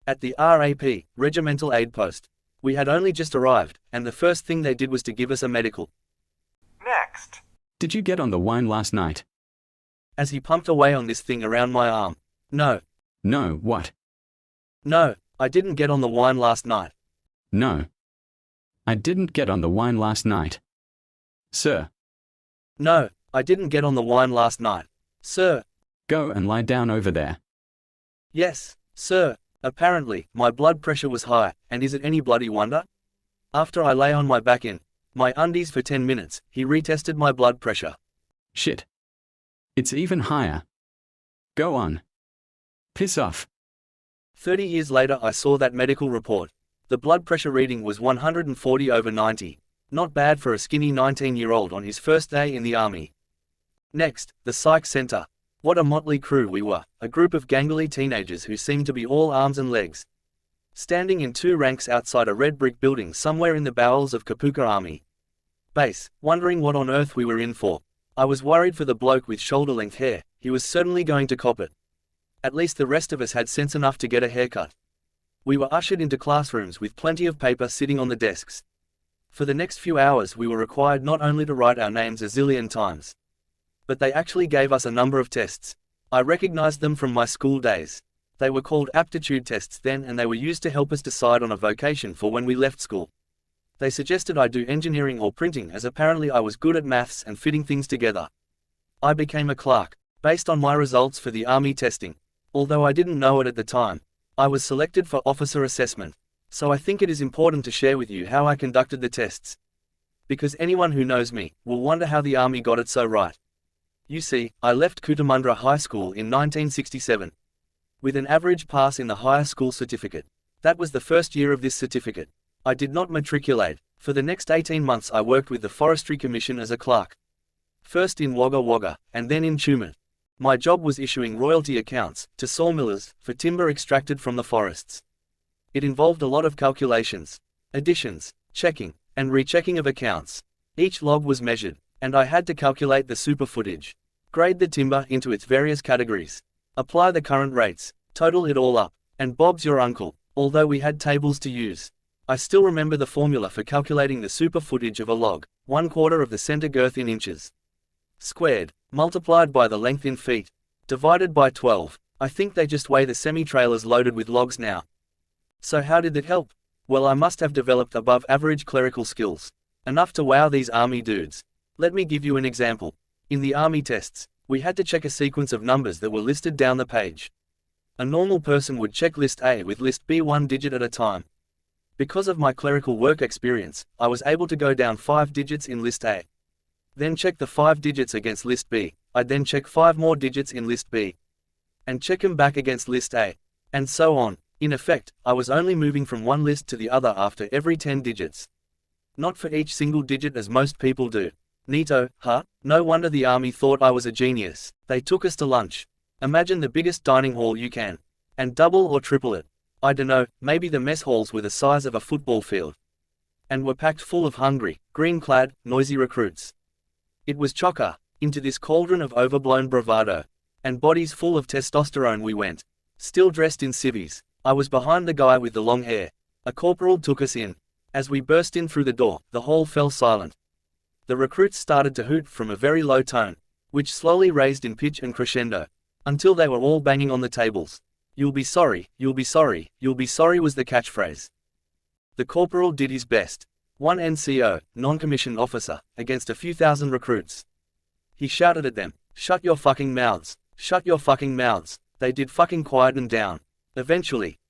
At the RAP, Regimental Aid Post. We had only just arrived, and the first thing they did was to give us a medical. Next. Did you get on the wine last night? As he pumped away on this thing around my arm. No. No, what? No, I didn't get on the wine last night. No. I didn't get on the wine last night. Sir. No, I didn't get on the wine last night. Sir. Go and lie down over there. Yes, sir. Apparently, my blood pressure was high, and is it any bloody wonder? After I lay on my back in my undies for 10 minutes, he retested my blood pressure. Shit. It's even higher. Go on. Piss off. 30 years later I saw that medical report. The blood pressure reading was 140/90. Not bad for a skinny 19-year-old on his first day in the army. Next, the Psych Center. What a motley crew we were, a group of gangly teenagers who seemed to be all arms and legs. Standing in 2 ranks outside a red brick building somewhere in the bowels of Kapooka Army base, wondering what on earth we were in for. I was worried for the bloke with shoulder-length hair. He was certainly going to cop it. At least the rest of us had sense enough to get a haircut. We were ushered into classrooms with plenty of paper sitting on the desks. For the next few hours we were required not only to write our names a zillion times, but they actually gave us a number of tests. I recognized them from my school days. They were called aptitude tests then, and they were used to help us decide on a vocation for when we left school. They suggested I do engineering or printing, as apparently I was good at maths and fitting things together. I became a clerk, based on my results for the army testing. Although I didn't know it at the time, I was selected for officer assessment. So I think it is important to share with you how I conducted the tests. Because anyone who knows me will wonder how the army got it so right. You see, I left Cootamundra High School in 1967. With an average pass in the higher school certificate. That was the first year of this certificate. I did not matriculate. For the next 18 months I worked with the Forestry Commission as a clerk. First in Wagga Wagga, and then in Tumut. My job was issuing royalty accounts to sawmillers for timber extracted from the forests. It involved a lot of calculations, additions, checking, and rechecking of accounts. Each log was measured, and I had to calculate the super footage, grade the timber into its various categories, apply the current rates, total it all up, and Bob's your uncle. Although we had tables to use, I still remember the formula for calculating the super footage of a log: 1/4 of the center girth in inches, squared, multiplied by the length in feet, divided by 12. I think they just weigh the semi-trailers loaded with logs now. So how did that help? Well, I must have developed above average clerical skills. Enough to wow these army dudes. Let me give you an example. In the army tests, we had to check a sequence of numbers that were listed down the page. A normal person would check list A with list B 1 digit at a time. Because of my clerical work experience, I was able to go down 5 digits in list A. Then check the 5 digits against list B. I'd then check 5 more digits in list B. And check them back against list A. And so on. In effect, I was only moving from one list to the other after every 10 digits. Not for each single digit as most people do. Neato, huh? No wonder the army thought I was a genius. They took us to lunch. Imagine the biggest dining hall you can. And double or triple it. I dunno, maybe the mess halls were the size of a football field. And were packed full of hungry, green-clad, noisy recruits. It was chocker, into this cauldron of overblown bravado. And bodies full of testosterone we went. Still dressed in civvies. I was behind the guy with the long hair. A corporal took us in. As we burst in through the door, the hall fell silent. The recruits started to hoot from a very low tone, which slowly raised in pitch and crescendo, until they were all banging on the tables. "You'll be sorry, you'll be sorry, you'll be sorry" was the catchphrase. The corporal did his best. One NCO, non-commissioned officer, against a few thousand recruits. He shouted at them, "Shut your fucking mouths, shut your fucking mouths." They did fucking quieten down. Eventually,